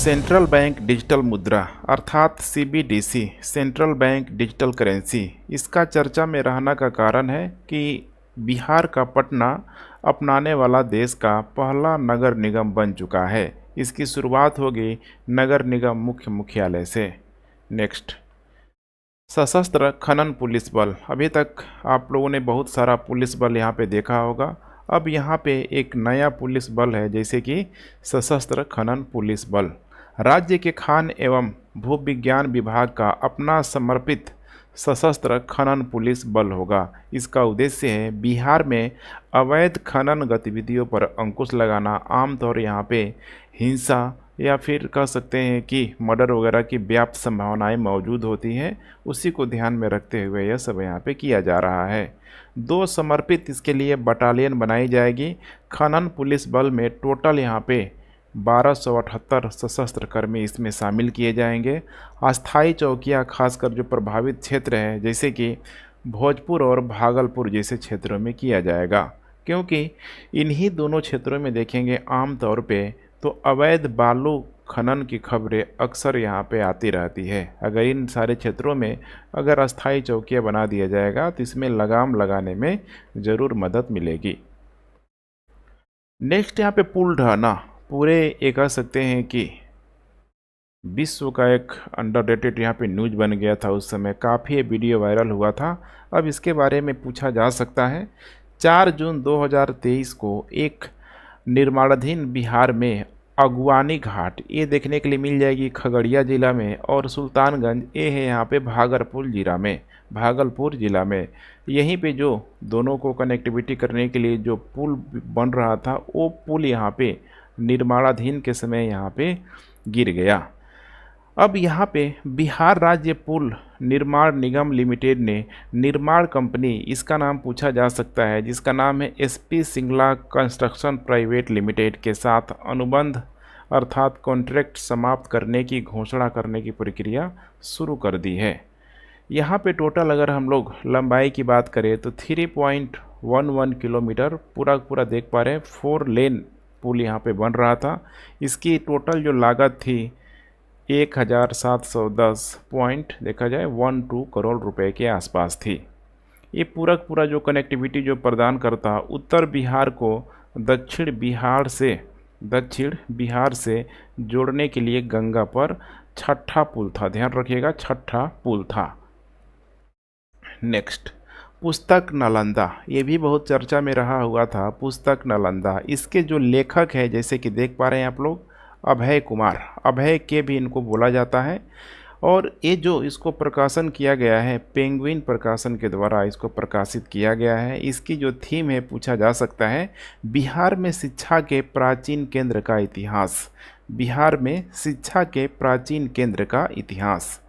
Central bank digital मुद्रा अर्थात CBDC central bank digital currency इसका चर्चा में रहने का कारण है कि बिहार का पटना अपनाने वाला देश का पहला नगर निगम बन चुका है। इसकी शुरुआत होगी नगर निगम मुख्य मुख्यालय से। नेक्स्ट, सशस्त्र खनन पुलिस बल। अभी तक आप लोगों ने बहुत सारा पुलिस बल यहाँ पे देखा होगा। अब यहाँ पे एक नया पुलिस बल है, जैसे कि सशस्त्र खनन पुलिस बल। राज्य के खान एवं भूविज्ञान विभाग का अपना समर्पित सशस्त्र खनन पुलिस बल होगा। इसका उद्देश्य है बिहार में अवैध खनन गतिविधियों पर अंकुश लगाना। आमतौर यहाँ पे हिंसा या फिर कह सकते हैं कि मर्डर वगैरह की व्याप्त संभावनाएं मौजूद होती हैं, उसी को ध्यान में रखते हुए यह सब यहाँ पे किया जा रहा है। 2 समर्पित इसके लिए बटालियन बनाई जाएगी। खनन पुलिस बल में टोटल यहाँ पे 1278 सशस्त्र कर्मी इसमें शामिल किए जाएंगे। अस्थायी चौकियाँ खासकर जो प्रभावित क्षेत्र है जैसे कि भोजपुर और भागलपुर जैसे क्षेत्रों में किया जाएगा, क्योंकि इन्हीं दोनों क्षेत्रों में देखेंगे आमतौर पे तो अवैध बालू खनन की खबरें अक्सर यहाँ पे आती रहती है। अगर इन सारे क्षेत्रों में अगर अस्थायी चौकियाँ बना दिया जाएगा तो इसमें लगाम लगाने में ज़रूर मदद मिलेगी। नेक्स्ट, यहाँ पे पुल ढहना पूरे ये कह सकते हैं कि विश्व का एक अंडररेटेड यहाँ पे न्यूज बन गया था। उस समय काफ़ी वीडियो वायरल हुआ था। अब इसके बारे में पूछा जा सकता है। 4 जून 2023 को एक निर्माणाधीन बिहार में अगुवानी घाट ये देखने के लिए मिल जाएगी खगड़िया जिला में, और सुल्तानगंज ये है यहाँ पे भागलपुर जिला में। यहीं पे जो दोनों को कनेक्टिविटी करने के लिए जो पुल बन रहा था वो पुल यहाँ पे निर्माणाधीन के समय यहाँ पे गिर गया। अब यहाँ पे बिहार राज्य पुल निर्माण निगम लिमिटेड ने निर्माण कंपनी, इसका नाम पूछा जा सकता है, जिसका नाम है SP Singla construction private limited के साथ अनुबंध अर्थात कॉन्ट्रैक्ट समाप्त करने की घोषणा करने की प्रक्रिया शुरू कर दी है। यहाँ पे टोटल अगर हम लोग लंबाई की बात करें तो 3.11 किलोमीटर पूरा देख पा रहे हैं। 4 लेन पुल यहाँ पे बन रहा था। इसकी टोटल जो लागत थी 1710 पॉइंट देखा जाए 12 करोड़ रुपए के आसपास थी। ये पूरा जो कनेक्टिविटी जो प्रदान करता उत्तर बिहार को दक्षिण बिहार से जोड़ने के लिए गंगा पर छठा पुल था। ध्यान रखिएगा, छठा पुल था। नेक्स्ट, पुस्तक नालंदा, ये भी बहुत चर्चा में रहा हुआ था। पुस्तक नालंदा, इसके जो लेखक है जैसे कि देख पा रहे हैं आप लोग अभय कुमार, अभय के भी इनको बोला जाता है। और ये जो इसको प्रकाशन किया गया है पेंगुइन प्रकाशन के द्वारा इसको प्रकाशित किया गया है। इसकी जो थीम है पूछा जा सकता है बिहार में शिक्षा के प्राचीन केंद्र का इतिहास। बिहार में शिक्षा के प्राचीन केंद्र का इतिहास।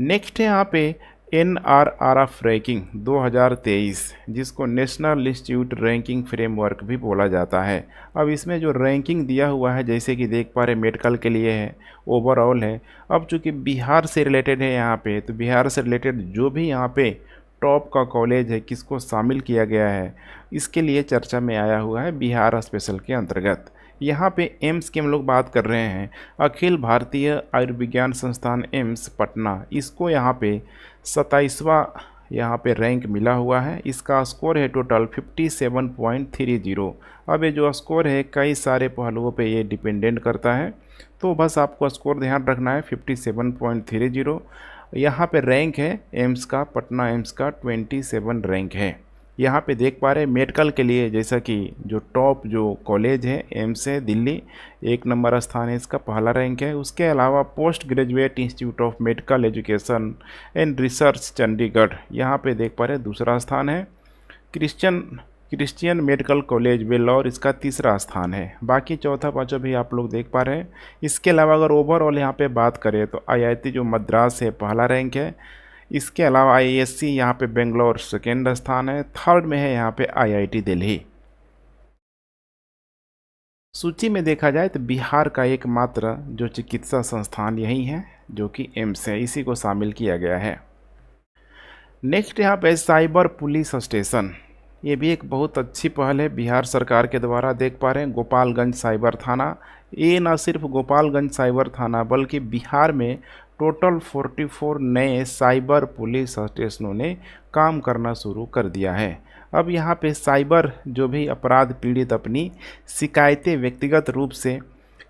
नेक्स्ट है यहाँ पे NRRF रैंकिंग 2023, जिसको नेशनल इंस्टीट्यूट रैंकिंग फ्रेमवर्क भी बोला जाता है। अब इसमें जो रैंकिंग दिया हुआ है जैसे कि देख पा रहे मेडिकल के लिए है, ओवरऑल है। अब चूँकि बिहार से रिलेटेड है यहाँ पे, तो बिहार से रिलेटेड जो भी यहाँ पे टॉप का कॉलेज है किसको शामिल किया गया है इसके लिए चर्चा में आया हुआ है बिहार स्पेशल के अंतर्गत। यहाँ पे एम्स की हम लोग बात कर रहे हैं, अखिल भारतीय आयुर्विज्ञान संस्थान एम्स पटना, इसको यहाँ पे 27वां यहाँ पे रैंक मिला हुआ है। इसका स्कोर है टोटल 57.30। अब ये जो स्कोर है कई सारे पहलुओं पे ये डिपेंडेंट करता है, तो बस आपको स्कोर ध्यान रखना है 57.30। यहाँ पे रैंक है एम्स का, पटना एम्स का 27 रैंक है। यहाँ पे देख पा रहे हैं मेडिकल के लिए जैसा कि जो टॉप जो कॉलेज है एम्स है दिल्ली 1 नंबर स्थान है, इसका पहला रैंक है। उसके अलावा post graduate institute of medical education and research Chandigarh, यहाँ पे देख पा रहे हैं दूसरा स्थान है। क्रिश्चियन मेडिकल कॉलेज वेल्लोर, इसका तीसरा स्थान है। बाकी चौथा पाँचों भी आप लोग देख पा रहे हैं। इसके अलावा अगर ओवरऑल यहाँ पे बात करें तो IIT जो मद्रास है पहला रैंक है। इसके अलावा IISc यहाँ पे बेंगलोर सेकेंड स्थान है। थर्ड में है यहाँ पे IIT दिल्ली। सूची में देखा जाए तो बिहार का एकमात्र जो चिकित्सा संस्थान यही है जो कि एम्स है, इसी को शामिल किया गया है। नेक्स्ट यहाँ पे साइबर पुलिस स्टेशन, ये भी एक बहुत अच्छी पहल है बिहार सरकार के द्वारा। देख पा रहे हैं गोपालगंज साइबर थाना, ये ना सिर्फ गोपालगंज साइबर थाना बल्कि बिहार में टोटल 44 नए साइबर पुलिस स्टेशनों ने काम करना शुरू कर दिया है। अब यहाँ पे साइबर जो भी अपराध पीड़ित अपनी शिकायतें व्यक्तिगत रूप से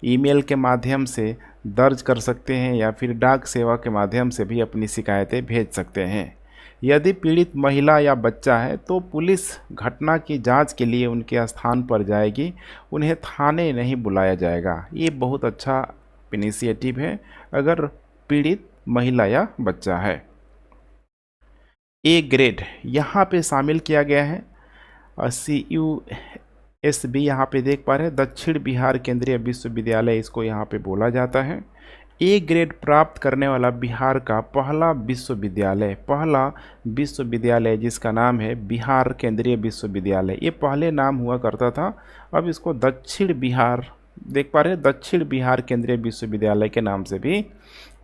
ईमेल के माध्यम से दर्ज कर सकते हैं या फिर डाक सेवा के माध्यम से भी अपनी शिकायतें भेज सकते हैं। यदि पीड़ित महिला या बच्चा है तो पुलिस घटना की जांच के लिए उनके स्थान पर जाएगी, उन्हें थाने नहीं बुलाया जाएगा। ये बहुत अच्छा इनिशिएटिव है अगर पीड़ित महिला या बच्चा है। ए ग्रेड यहाँ पे शामिल किया गया है। CUSB यहाँ पे देख पा रहे हैं, दक्षिण बिहार केंद्रीय विश्वविद्यालय इसको यहाँ पे बोला जाता है। ए ग्रेड प्राप्त करने वाला बिहार का पहला विश्वविद्यालय जिसका नाम है बिहार केंद्रीय विश्वविद्यालय। ये पहले नाम हुआ करता था, अब इसको दक्षिण बिहार, देख पा रहे हैं, दक्षिण बिहार केंद्रीय विश्वविद्यालय के नाम से भी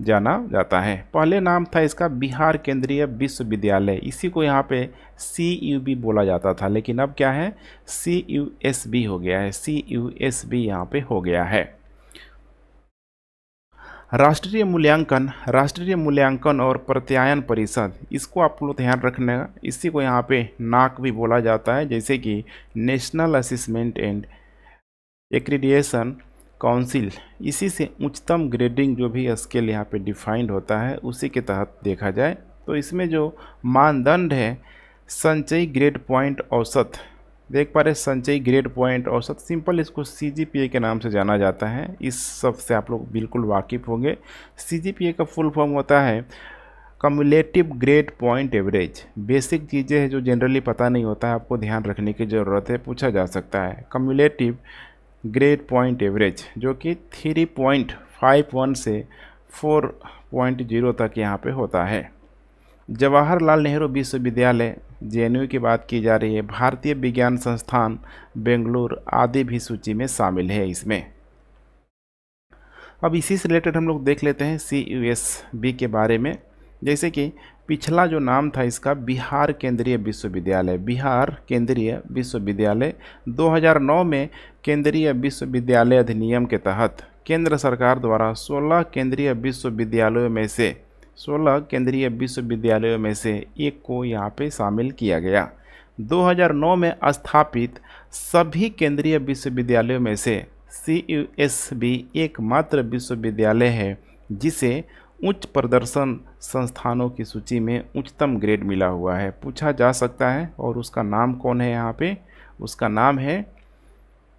जाना जाता है। पहले नाम था इसका बिहार केंद्रीय विश्वविद्यालय, इसी को यहाँ पे CUB बोला जाता था, लेकिन अब क्या है CUSB हो गया है। CUSB यहाँ पे हो गया है। राष्ट्रीय मूल्यांकन और प्रत्यायन परिषद, इसको आप लोग ध्यान रखना, इसी को यहाँ पे नाक भी बोला जाता है, जैसे कि national assessment and accreditation council. इसी से उच्चतम ग्रेडिंग जो भी स्केल यहाँ पे डिफाइंड होता है उसी के तहत देखा जाए तो इसमें जो मानदंड है संचयी ग्रेड पॉइंट औसत, देख पा रहे संचयी ग्रेड पॉइंट औसत, सिंपल इसको CGPA के नाम से जाना जाता है। इस सब से आप लोग बिल्कुल वाकिफ़ होंगे। CGPA का फुल फॉर्म होता है cumulative grade point average. Basic चीज़ें हैं जो जनरली पता नहीं होता है, आपको ध्यान रखने की ज़रूरत है, पूछा जा सकता है। कम्युलेटिव ग्रेड पॉइंट एवरेज जो कि 3.51 से 4.0 तक यहाँ पे होता है। जवाहरलाल नेहरू विश्वविद्यालय JNU की बात की जा रही है, भारतीय विज्ञान संस्थान बेंगलुरु आदि भी सूची में शामिल है इसमें। अब इसी से रिलेटेड हम लोग देख लेते हैं CUSB के बारे में। जैसे कि पिछला जो नाम था इसका बिहार केंद्रीय विश्वविद्यालय 2009 में केंद्रीय विश्वविद्यालय अधिनियम के तहत केंद्र सरकार द्वारा 16 केंद्रीय विश्वविद्यालयों में से एक को यहाँ पे शामिल किया गया। 2009 में स्थापित सभी केंद्रीय विश्वविद्यालयों में से CUSB एकमात्र विश्वविद्यालय है जिसे उच्च प्रदर्शन संस्थानों की सूची में उच्चतम ग्रेड मिला हुआ है, पूछा जा सकता है। और उसका नाम कौन है यहाँ पे, उसका नाम है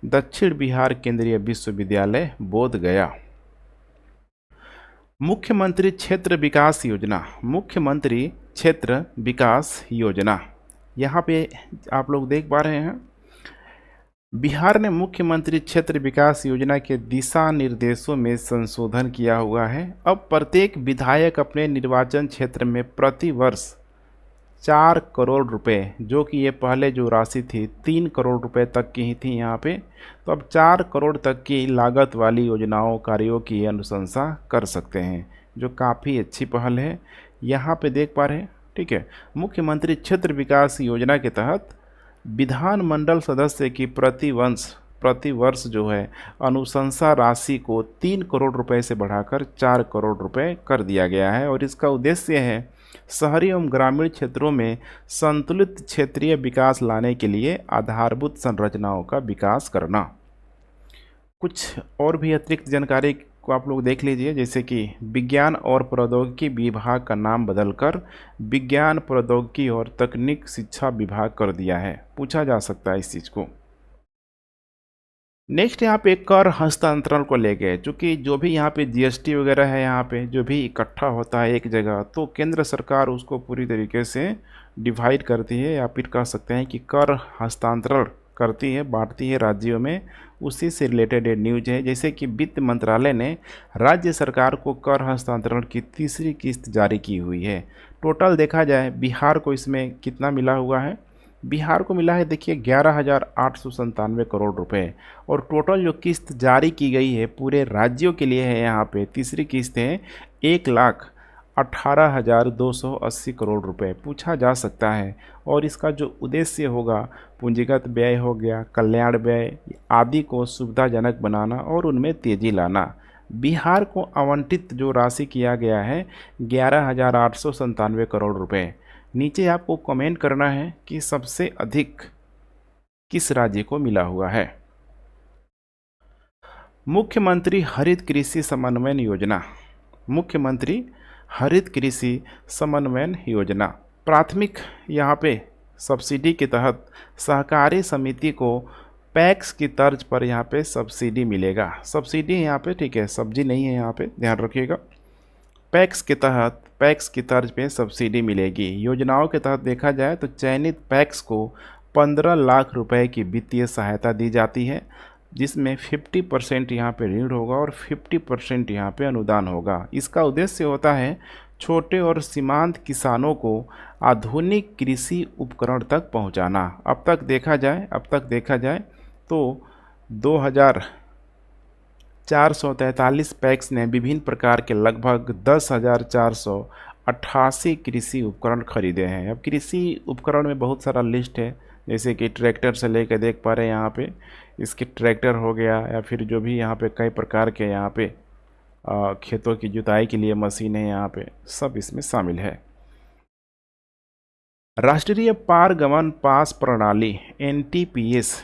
दक्षिण बिहार केंद्रीय विश्वविद्यालय बोध गया। मुख्यमंत्री क्षेत्र विकास योजना, यहाँ पे आप लोग देख पा रहे हैं बिहार ने मुख्यमंत्री क्षेत्र विकास योजना के दिशा निर्देशों में संशोधन किया हुआ है। अब प्रत्येक विधायक अपने निर्वाचन क्षेत्र में प्रति वर्ष 4 करोड़ रुपए, जो कि ये पहले जो राशि थी 3 करोड़ रुपए तक की ही थी यहाँ पे, तो अब 4 करोड़ तक की लागत वाली योजनाओं कार्यों की अनुशंसा कर सकते हैं, जो काफ़ी अच्छी पहल है। यहाँ पे देख पा रहे हैं, ठीक है। मुख्यमंत्री क्षेत्र विकास योजना के तहत विधानमंडल सदस्य की प्रति वर्ष जो है अनुशंसा राशि को 3 करोड़ रुपए से बढ़ाकर 4 करोड़ रुपए कर दिया गया है। और इसका उद्देश्य है शहरी एवं ग्रामीण क्षेत्रों में संतुलित क्षेत्रीय विकास लाने के लिए आधारभूत संरचनाओं का विकास करना। कुछ और भी अतिरिक्त जानकारी को आप लोग देख लीजिए, जैसे कि विज्ञान और प्रौद्योगिकी विभाग का नाम बदलकर विज्ञान प्रौद्योगिकी और तकनीक शिक्षा विभाग कर दिया है, पूछा जा सकता है इस चीज़ को। नेक्स्ट यहाँ पे कर हस्तांतरण को ले गए, चूँकि जो भी यहाँ पे GST वगैरह है यहाँ पे जो भी इकट्ठा होता है एक जगह, तो केंद्र सरकार उसको पूरी तरीके से डिवाइड करती है, या फिर कह सकते हैं कि कर हस्तांतरण करती है, बांटती है राज्यों में। उसी से रिलेटेड ये न्यूज है। जैसे कि वित्त मंत्रालय ने राज्य सरकार को कर हस्तांतरण की तीसरी किस्त जारी की हुई है। टोटल देखा जाए बिहार को इसमें कितना मिला हुआ है, बिहार को मिला है देखिए 11,897 करोड़ रुपए। और टोटल जो किस्त जारी की गई है पूरे राज्यों के लिए है, यहाँ पे तीसरी किस्त है 18,280 करोड़ रुपए पूछा जा सकता है। और इसका जो उद्देश्य होगा, पूंजीगत व्यय हो गया, कल्याण व्यय आदि को सुविधाजनक बनाना और उनमें तेजी लाना। बिहार को आवंटित जो राशि किया गया है 11,897 करोड़ रुपए। नीचे आपको कमेंट करना है कि सबसे अधिक किस राज्य को मिला हुआ है। मुख्यमंत्री हरित कृषि समन्वयन योजना, मुख्यमंत्री हरित कृषि समन्वयन योजना प्राथमिक यहाँ पे सब्सिडी के तहत सहकारी समिति को पैक्स की तर्ज पर यहाँ पे सब्सिडी मिलेगा। सब्सिडी यहाँ पे, ठीक है, सब्जी नहीं है यहाँ पे, ध्यान रखिएगा। पैक्स के तहत, पैक्स की तर्ज पे सब्सिडी मिलेगी। योजनाओं के तहत देखा जाए तो चयनित पैक्स को 15 लाख रुपए की वित्तीय सहायता दी जाती है, जिसमें 50% यहाँ पे ऋण होगा और 50% यहाँ पे अनुदान होगा। इसका उद्देश्य होता है छोटे और सीमांत किसानों को आधुनिक कृषि उपकरण तक पहुँचाना। अब तक देखा जाए तो 2,443 पैक्स ने विभिन्न प्रकार के लगभग 10,488 कृषि उपकरण खरीदे हैं। अब कृषि उपकरण में बहुत सारा लिस्ट है, जैसे कि ट्रैक्टर से लेकर देख पा रहे हैं यहाँ पे, इसके ट्रैक्टर हो गया, या फिर जो भी यहाँ पे कई प्रकार के यहाँ पे खेतों की जुताई के लिए मशीनें यहाँ पे सब इसमें शामिल है। राष्ट्रीय पारगमन पास प्रणाली एनटीपीएस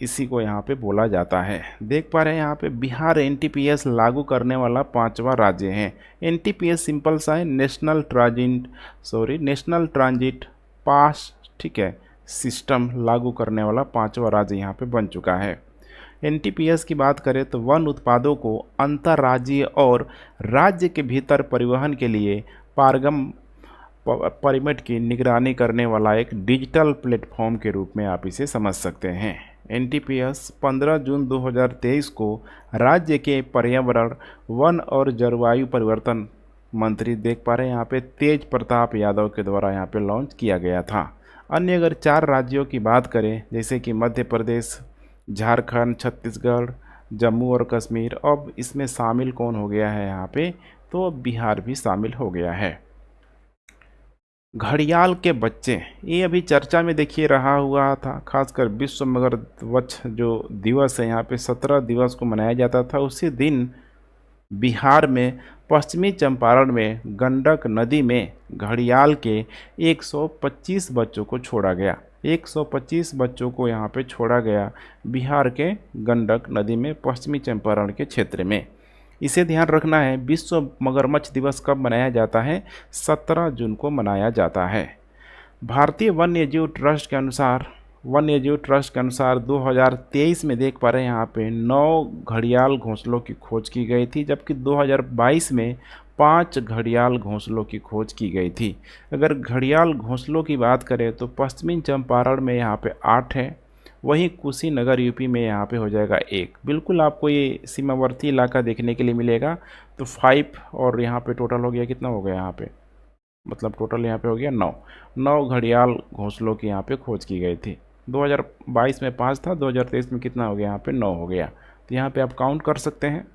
इसी को यहाँ पे बोला जाता है। देख पा रहे हैं यहाँ पे बिहार एनटीपीएस लागू करने वाला 5वां राज्य है। एनटीपीएस सिंपल सा है, नेशनल ट्रांजिट पास, ठीक है, सिस्टम लागू करने वाला 5वां राज्य यहाँ पे बन चुका है। एनटीपीएस की बात करें तो वन उत्पादों को अंतर्राज्यीय और राज्य के भीतर परिवहन के लिए परमिट की निगरानी करने वाला एक डिजिटल प्लेटफॉर्म के रूप में आप इसे समझ सकते हैं। एनटीपीएस 15 जून 2023 को राज्य के पर्यावरण, वन और जलवायु परिवर्तन मंत्री, देख पा रहे हैं यहाँ पे, तेज प्रताप यादव के द्वारा यहाँ पे लॉन्च किया गया था। अन्य अगर 4 राज्यों की बात करें, जैसे कि मध्य प्रदेश, झारखंड, छत्तीसगढ़, जम्मू और कश्मीर, अब इसमें शामिल कौन हो गया है यहाँ पे, तो बिहार भी शामिल हो गया है। घड़ियाल के बच्चे, ये अभी चर्चा में देखिए रहा हुआ था, खासकर विश्व मगरमच्छ जो दिवस है यहाँ पे 17 दिवस को मनाया जाता था। उसी दिन बिहार में पश्चिमी चंपारण में गंडक नदी में घड़ियाल के 125 बच्चों को छोड़ा गया। 125 बच्चों को यहाँ पे छोड़ा गया बिहार के गंडक नदी में, पश्चिमी चंपारण के क्षेत्र में। इसे ध्यान रखना है। विश्व मगरमच्छ दिवस कब मनाया जाता है? 17 जून को मनाया जाता है। भारतीय वन्यजीव ट्रस्ट के अनुसार 2023 में देख पा रहे हैं यहाँ पे 9 घड़ियाल घोंसलों की खोज की गई थी, जबकि 2022 में 5 घड़ियाल घोंसलों की खोज की गई थी। अगर घड़ियाल घोंसलों की बात करें तो पश्चिमी चंपारण में यहाँ पे 8 है, वहीं कुशीनगर यूपी में यहाँ पे हो जाएगा 1। बिल्कुल आपको ये सीमावर्ती इलाका देखने के लिए मिलेगा। तो 5 और यहाँ पे टोटल हो गया, कितना हो गया यहाँ पे, मतलब टोटल यहाँ पे हो गया 9 घड़ियाल घोंसलों की यहाँ पे खोज की गई थी। 2022 में 5 था, 2023 में कितना हो गया यहाँ पे 9 हो गया। तो यहाँ पे आप काउंट कर सकते हैं।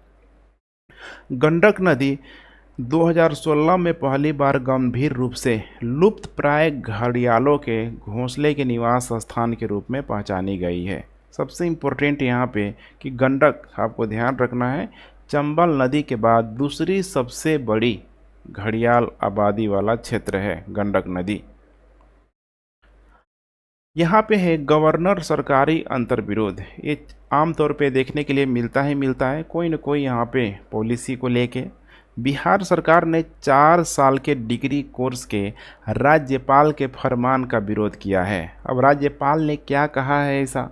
गंडक नदी 2016 में पहली बार गंभीर रूप से लुप्त प्राय घड़ियालों के घोंसले के निवास स्थान के रूप में पहचानी गई है। सबसे इम्पोर्टेंट यहाँ पे कि गंडक, आपको ध्यान रखना है, चंबल नदी के बाद दूसरी सबसे बड़ी घड़ियाल आबादी वाला क्षेत्र है गंडक नदी। यहाँ पे है गवर्नर सरकारी अंतर्विरोध। ये आमतौर पे देखने के लिए मिलता है, कोई न कोई यहाँ पे पॉलिसी को लेके। बिहार सरकार ने 4 साल के डिग्री कोर्स के राज्यपाल के फरमान का विरोध किया है। अब राज्यपाल ने क्या कहा है ऐसा,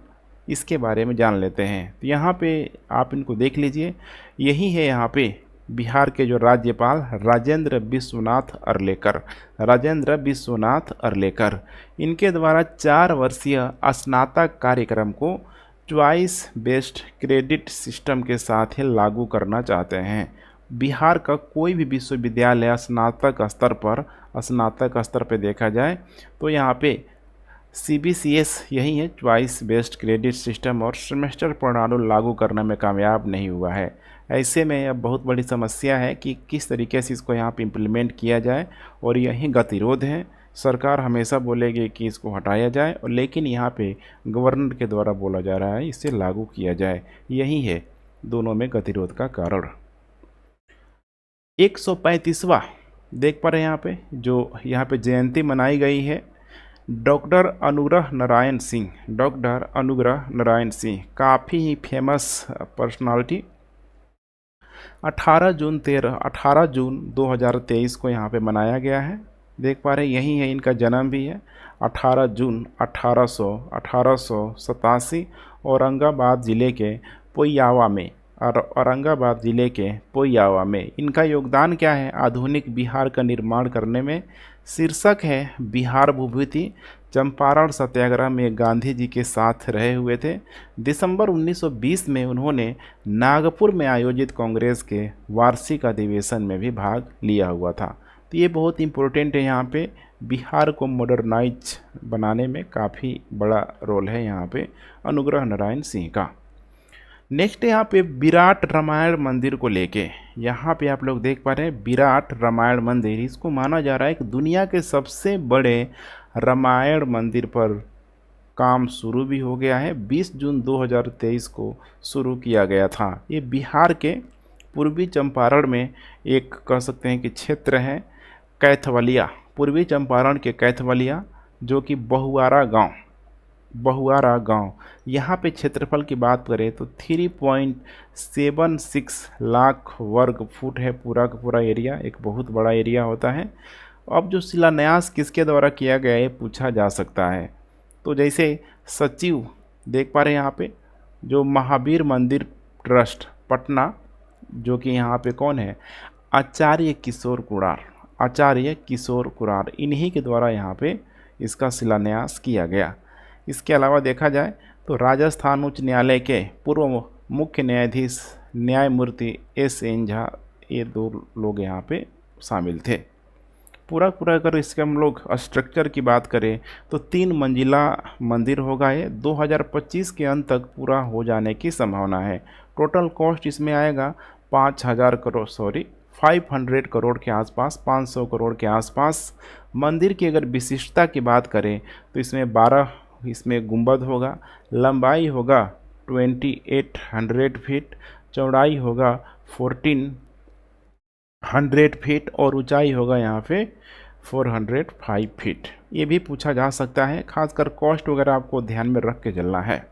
इसके बारे में जान लेते हैं। तो यहाँ पे आप इनको देख लीजिए, यही है यहाँ पे बिहार के जो राज्यपाल राजेंद्र विश्वनाथ अरलेकर, इनके द्वारा 4 वर्षीय स्नातक कार्यक्रम को चॉइस बेस्ड क्रेडिट सिस्टम के साथ ही लागू करना चाहते हैं। बिहार का कोई भी विश्वविद्यालय स्नातक स्तर पर देखा जाए तो यहाँ पे CBCS यही है, चॉइस बेस्ड क्रेडिट सिस्टम और सेमेस्टर प्रणाली लागू करने में कामयाब नहीं हुआ है। ऐसे में अब बहुत बड़ी समस्या है कि किस तरीके से इसको यहाँ पे इम्प्लीमेंट किया जाए, और यही गतिरोध है। सरकार हमेशा बोलेगी कि इसको हटाया जाए, और लेकिन यहाँ पे गवर्नर के द्वारा बोला जा रहा है इसे लागू किया जाए। यही है दोनों में गतिरोध का कारण। 135वां देख पा रहे हैं यहाँ पे, जो यहाँ पे जयंती मनाई गई है डॉक्टर अनुग्रह नारायण सिंह। डॉक्टर अनुग्रह नारायण सिंह काफ़ी ही फेमस पर्सनालिटी। 18 जून 2023 को यहाँ पे मनाया गया है। देख पा रहे हैं यही है, इनका जन्म भी है 18 जून 1887 औरंगाबाद ज़िले के पोइयावा में। और औरंगाबाद ज़िले के पोइयावा में इनका योगदान क्या है आधुनिक बिहार का निर्माण करने में। शीर्षक है बिहार भूभूति। चंपारण सत्याग्रह में गांधी जी के साथ रहे हुए थे। दिसंबर 1920 में उन्होंने नागपुर में आयोजित कांग्रेस के वार्षिक अधिवेशन में भी भाग लिया हुआ था। तो ये बहुत इम्पोर्टेंट है, यहाँ पे बिहार को मॉडर्नाइज बनाने में काफ़ी बड़ा रोल है यहाँ पे अनुग्रह नारायण सिंह का। नेक्स्ट यहाँ पे विराट रामायण मंदिर को लेके यहाँ पे आप लोग देख पा रहे हैं विराट रामायण मंदिर, इसको माना जा रहा है कि दुनिया के सबसे बड़े रामायण मंदिर पर काम शुरू भी हो गया है। 20 जून 2023 को शुरू किया गया था। ये बिहार के पूर्वी चंपारण में एक कह सकते हैं कि क्षेत्र है कैथवलिया, पूर्वी चंपारण के कैथवलिया, जो कि बहुआरा गांव यहाँ पे क्षेत्रफल की बात करें तो 3.76 लाख वर्ग फुट है पूरा का पूरा एरिया, एक बहुत बड़ा एरिया होता है। अब जो शिलान्यास किसके द्वारा किया गया है पूछा जा सकता है। तो जैसे सचिव देख पा रहे हैं यहाँ पे जो महावीर मंदिर ट्रस्ट पटना, जो कि यहाँ पे कौन है आचार्य किशोर कुरार, इन्हीं के द्वारा यहाँ पे इसका शिलान्यास किया गया। इसके अलावा देखा जाए तो राजस्थान उच्च न्यायालय के पूर्व मुख्य न्यायाधीश न्यायमूर्ति एस.एन. झा, ये 2 लोग यहाँ पे शामिल थे। पूरा अगर इसके हम लोग स्ट्रक्चर की बात करें तो 3 मंजिला मंदिर होगा। ये 2025 के अंत तक पूरा हो जाने की संभावना है। टोटल कॉस्ट इसमें आएगा 500 करोड़ के आसपास, 500 करोड़ के आसपास। मंदिर की अगर विशिष्टता की बात करें तो इसमें 12 गुंबद होगा, लंबाई होगा 2800 फीट, चौड़ाई होगा 1400 फीट और ऊंचाई होगा यहाँ पे 405 फीट। ये भी पूछा जा सकता है, खासकर कॉस्ट वगैरह आपको ध्यान में रख के चलना है।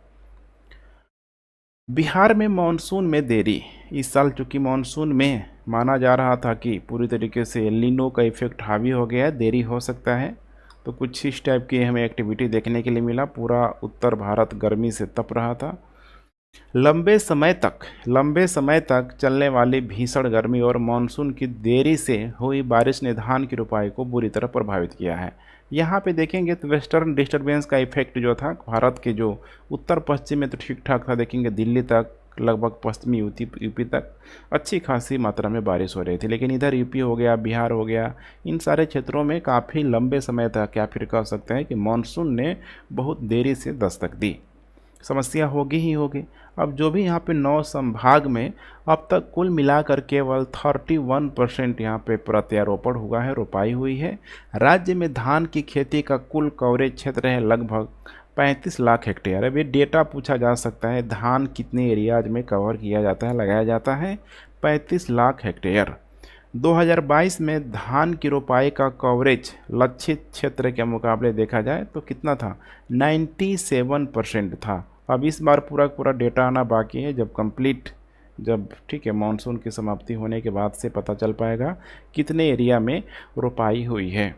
बिहार में मानसून में देरी इस साल, चूँकि मानसून में माना जा रहा था कि पूरी तरीके से एल नीनो का इफेक्ट हावी हो गया है, देरी हो सकता है। तो कुछ इस टाइप की हमें एक्टिविटी देखने के लिए मिला। पूरा उत्तर भारत गर्मी से तप रहा था। लंबे समय तक चलने वाली भीषण गर्मी और मानसून की देरी से हुई बारिश ने धान की रोपाई को बुरी तरह प्रभावित किया है। यहाँ पे देखेंगे तो वेस्टर्न डिस्टर्बेंस का इफेक्ट जो था भारत के जो उत्तर पश्चिम में तो ठीक ठाक था, देखेंगे दिल्ली तक लगभग पश्चिमी यूपी तक अच्छी खासी मात्रा में बारिश हो रही थी। लेकिन इधर यूपी हो गया, बिहार हो गया, इन सारे क्षेत्रों में काफ़ी लंबे समय तक या फिर कह सकते हैं कि मानसून ने बहुत देरी से दस्तक दी। समस्या होगी ही होगी। अब जो भी यहाँ पे 9 संभाग में अब तक कुल मिलाकर केवल 31% यहाँ पे प्रत्यारोपण हुआ है, रोपाई हुई है। राज्य में धान की खेती का कुल कवरेज क्षेत्र है लगभग 35 लाख हेक्टेयर। अब ये डेटा पूछा जा सकता है, धान कितने एरियाज में कवर किया जाता है, लगाया जाता है 35 लाख हेक्टेयर। 2022 में धान की रोपाई का कवरेज लक्षित क्षेत्र के मुकाबले देखा जाए तो कितना था 97% था। अब इस बार पूरा डेटा आना बाकी है, जब ठीक है मानसून की समाप्ति होने के बाद से पता चल पाएगा कितने एरिया में रोपाई हुई है।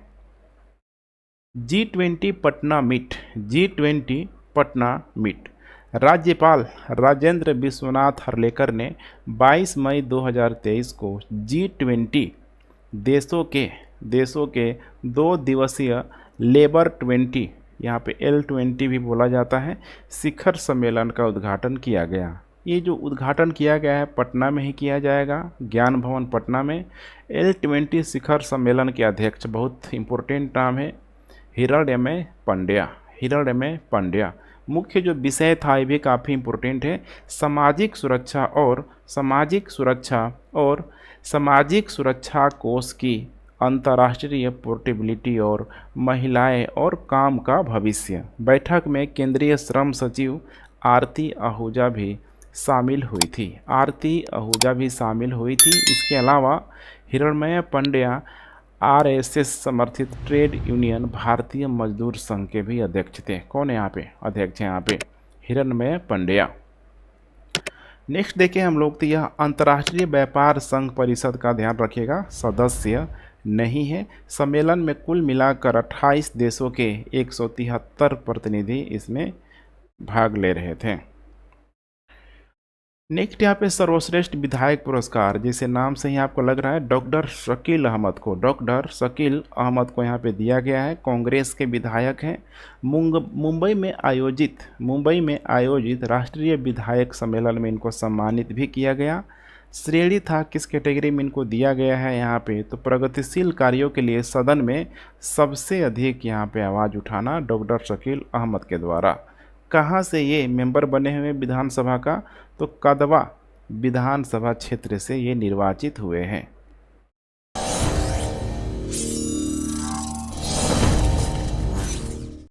G20 पटना मीट राज्यपाल राजेंद्र विश्वनाथ हर्लेकर ने 22 मई 2023 को G20 देशों के 2 दिवसीय लेबर 20, यहाँ पे L20 भी बोला जाता है, शिखर सम्मेलन का उद्घाटन किया गया। ये जो उद्घाटन किया गया है पटना में ही किया जाएगा, ज्ञान भवन पटना में। L20 शिखर सम्मेलन के अध्यक्ष, बहुत इम्पोर्टेंट नाम है, हिरण एम ए पंड्या। मुख्य जो विषय था ये भी काफ़ी इम्पोर्टेंट है, सामाजिक सुरक्षा कोष की अंतर्राष्ट्रीय पोर्टेबिलिटी और महिलाएं और काम का भविष्य। बैठक में केंद्रीय श्रम सचिव आरती आहूजा भी शामिल हुई थी। इसके अलावा हिरणमय पंड्या आरएसएस समर्थित ट्रेड यूनियन भारतीय मजदूर संघ के भी अध्यक्ष थे। कौन है यहाँ पे अध्यक्ष हैं? यहाँ पे हिरणमय पंड्या। नेक्स्ट देखें हम लोग, तो यह अंतर्राष्ट्रीय व्यापार संघ परिषद का ध्यान रखिएगा, सदस्य नहीं है। सम्मेलन में कुल मिलाकर 28 देशों के 173 प्रतिनिधि इसमें भाग ले रहे थे। नेक्स्ट यहाँ पे सर्वश्रेष्ठ विधायक पुरस्कार, जिसे नाम से ही आपको लग रहा है, डॉक्टर शकील अहमद को यहाँ पे दिया गया है। कांग्रेस के विधायक हैं। मुंबई में आयोजित राष्ट्रीय विधायक सम्मेलन में इनको सम्मानित भी किया गया। श्रेणी था किस कैटेगरी में इनको दिया गया है यहाँ पे, तो प्रगतिशील कार्यों के लिए सदन में सबसे अधिक यहाँ पे आवाज़ उठाना डॉक्टर शकील अहमद के द्वारा। कहाँ से ये मेंबर बने हुए विधानसभा का, तो कदवा विधानसभा क्षेत्र से ये निर्वाचित हुए हैं।